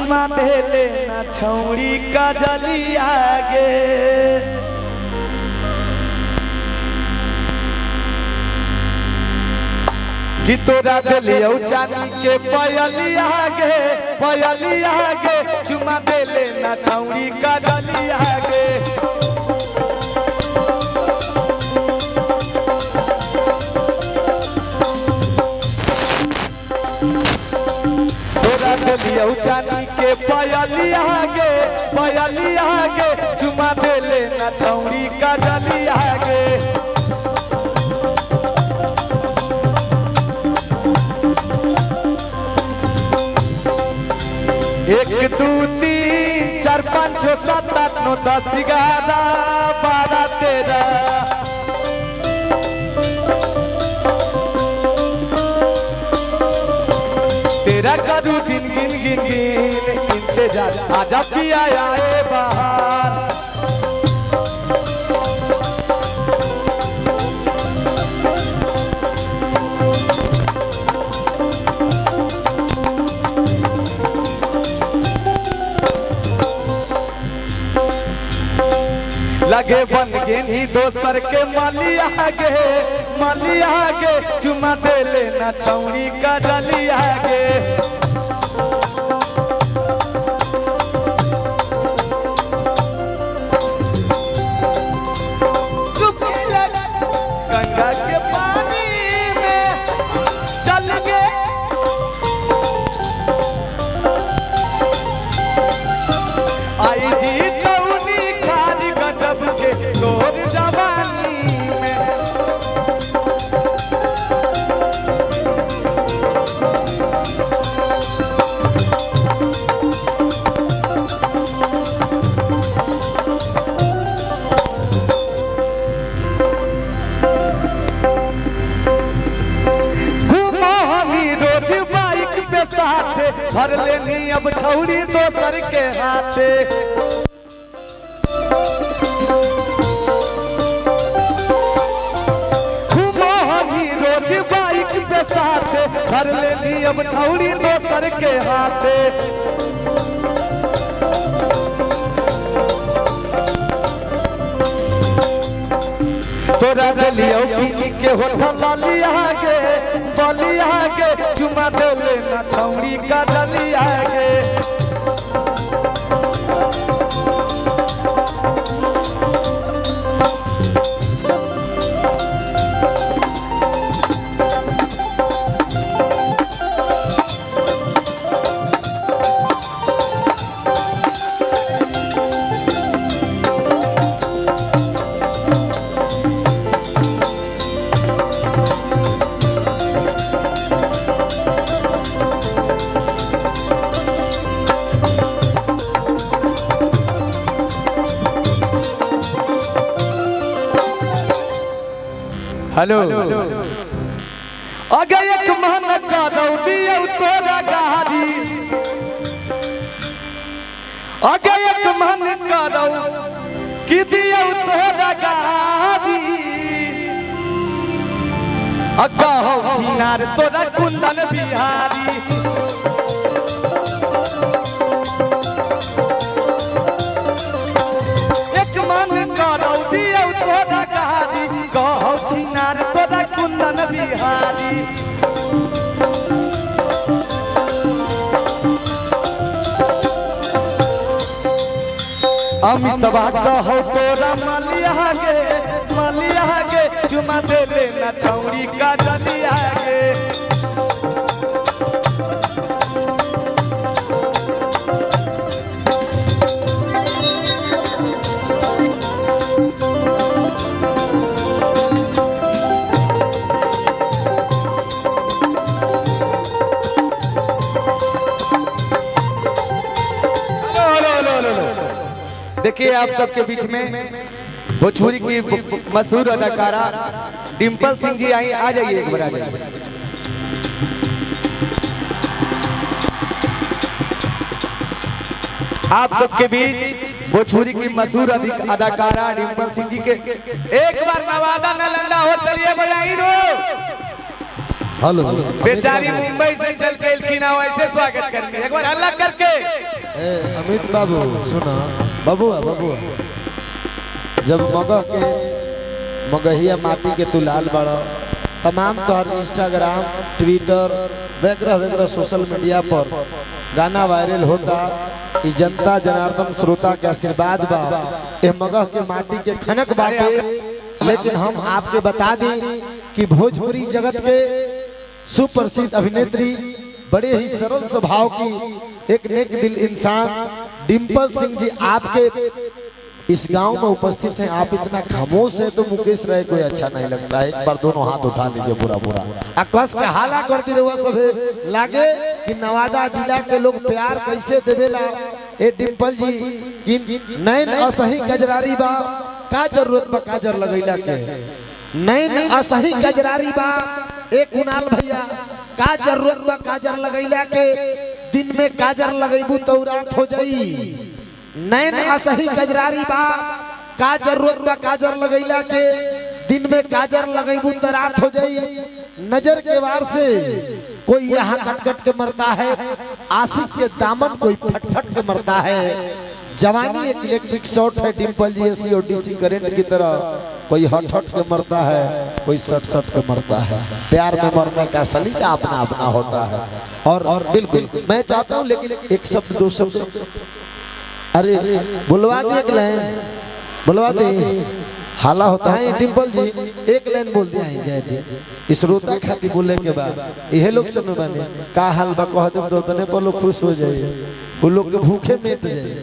चुमा देले ना छौड़ी का जली आगे कि तोरा दिलियो चांदी के पयली आगे चुमा देले ना छौड़ी का जली आगे तोरा दिलियो चांदी के पयली आगे चुमा देले ना छौड़ी का जली आगे एक दो तीन चार पाँच छः सात आठ नौ 10 11 12 13 तेरा करूँ दिन गिन गिन गिन इंतजार आजा पिया आए बाहर लगे बन गेनी दोसर के माली आगे चुमा देले ना छौड़ी का जली आगे गंगा के पानी में चल गए आई जी तोर जवानी में घुमानी रोज बाइक पे साथे भर लेनी अब छौड़ी दोसर के हाथे बाइक पे साथे भर लेनी अब छौड़ी दोसर के हाथे तोरा दिलियो किनी के होठल बली आगे चुमा देले ना छौड़ी का जली आगे हेलो अगे एक मन करो दियो तोरा गाड़ी अगे एक मन करो कि दियो तोरा गाड़ी अगा हो छिनार तोरा कुंदन बिहारी एक मन करो दियो तोरा गाड़ी कहो छिनार तोरा कुंदन बिहारी अमितवा कहो तोरा मलिया गे चुमा देले ना छौड़ी का जली आगे देखिए आप सबके बीच में भोजपुरी की मशहूर अदाकारा डिम्पल सिंह जी आई, आ जाइए एक बार, आ जाइए। आप सबके बीच भोजपुरी की मशहूर अदाकारा डिम्पल सिंह जी के एक बार नवादा नालंदा हो, चलिए बजाई रो। हेलो बेचारी मुंबई से चल के एलखिना वैसे स्वागत करके एक बार हल्ला करके। अमित बाबू सुना बबुआ बबुआ, जब मगह के मगहिया माटी के तू लाल बड़ा, तमाम तोहर इंस्टाग्राम ट्विटर वगैरह वगैरह सोशल मीडिया पर गाना वायरल होता, ई जनता जनार्दन श्रोता के आशीर्वाद बा, ए मगह के माटी के खनक बाटे। लेकिन हम आपके बता दें कि भोजपुरी जगत के सुप्रसिद्ध अभिनेत्री, बड़े ही सरल स्वभाव की एक नेक दिल इंसान डिम्पल सिंह जी आपके इस गांव में उपस्थित हैं। आप इतना खामोश है तो मुकेश राय कोई अच्छा नहीं लगता है। एक बार दोनों हाथ उठा लीजिए पूरा पूरा कस के हाला कर दी रहुआ सब लागे कि नवादा जिला के लोग प्यार कैसे देवेला। ए डिम्पल जी कि नैन असही कजरारी बा, का जरूरत बा काजर लगैला के? नैन असही कजरारी बा ए कुणाल भैया, का जरूरत बा काजर लगैला के? दिन में काजर लगैबू तो रात हो जाई। नैन असही कजरारी बा, का जरूरत बा काजर लगैला के? दिन में काजर लगैबू तो रात हो जाई। नजर के वार से कोई यहाँ कटकट के मरता है, आशिक के दामन कोई फटफट के मरता है। जवानी एक इलेक्ट्रिक शॉट है डिम्पल जी, एसी और डीसी करंट की तरह, कोई हट हट के मरता है, कोई सट सट के मरता है। प्यार में मरने का सलीका अपना अपना होता है। और बिल्कुल मैं चाहता हूँ, लेकिन एक शब्द दो शब्द अरे बुलवा दे, एक लाइन बुलवा दे, हाला होता है। डिम्पल जी एक लाइन बोल दिया है जय दे, इस रोता खाती बोले के बाद यह लोग सब बने का हाल बा कह दे तो तने पर लोग खुश हो जाए, वो लोग के भूखे मिट जाए।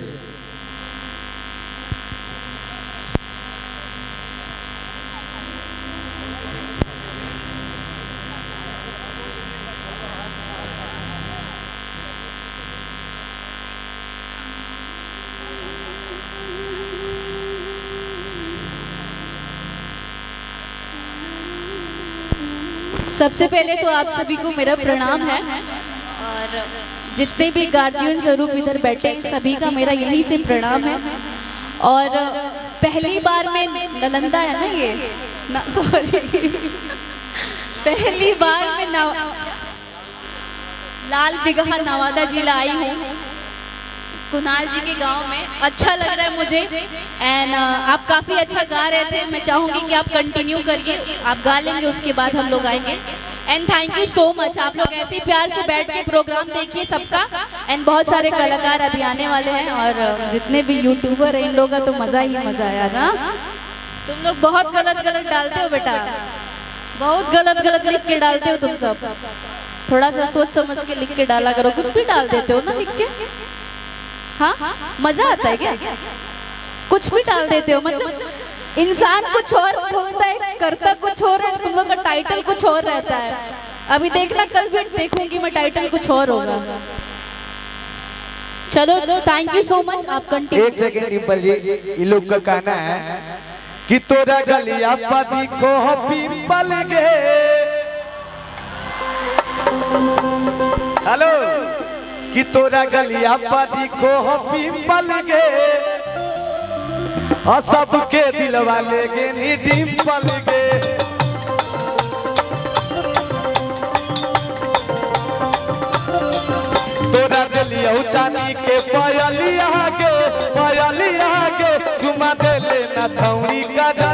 सबसे पहले तो आप सभी को मेरा प्रणाम है, और जितने भी गार्जियन स्वरूप इधर बैठे हैं सभी का मेरा यही से प्रणाम है। और पहली बार मैं नालंदा है ना ये ना सॉरी पहली बार मैं लाल बिगहा नवादा जिला आई हूँ, कुणाल जी के गांव में। अच्छा लग रहा है मुझे। एंड आप काफ़ी अच्छा गा रहे थे, मैं चाहूँगी कि आप कंटिन्यू करिए, आप गा लेंगे उसके बाद हम लोग आएंगे। And thank you so much, आप लोग ऐसे ही प्यार से बैठ के प्रोग्राम देखिए सबका। एंड बहुत सारे कलाकार अभी आने वाले हैं, और जितने भी यूट्यूबर हैं इन लोगों का तो मज़ा ही मज़ा आया। हाँ तुम लोग बहुत गलत गलत डालते हो बेटा, बहुत गलत गलत लिख के डालते हो तुम सब। थोड़ा सा सोच समझ के लिख के डाला करो, कुछ भी डाल देते हो ना लिख के। हाँ मजा आता है क्या? कुछ भी डाल देते हो, मतलब इंसान कुछ और बोलता है करता कुछ और है, तुम लोग का टाइटल कुछ और रहता है। अभी देखना कल भी देखूंगी मैं टाइटल कुछ और होगा। चलो थैंक यू सो मच, आप कंटिन्यू। एक सेकंड डिम्पल जी, ये लोग का कहना है कि तोरा गलिया पति को पिंपल गे। हेलो, कि तोरा गलिया पति को पिंपल गे, और सबके दिलवा ले गे नी डिम्पल गे। तोरा गलिया चांदी के पायलिया गे, पायलिया गे, चुमा दे लेना छौरी का।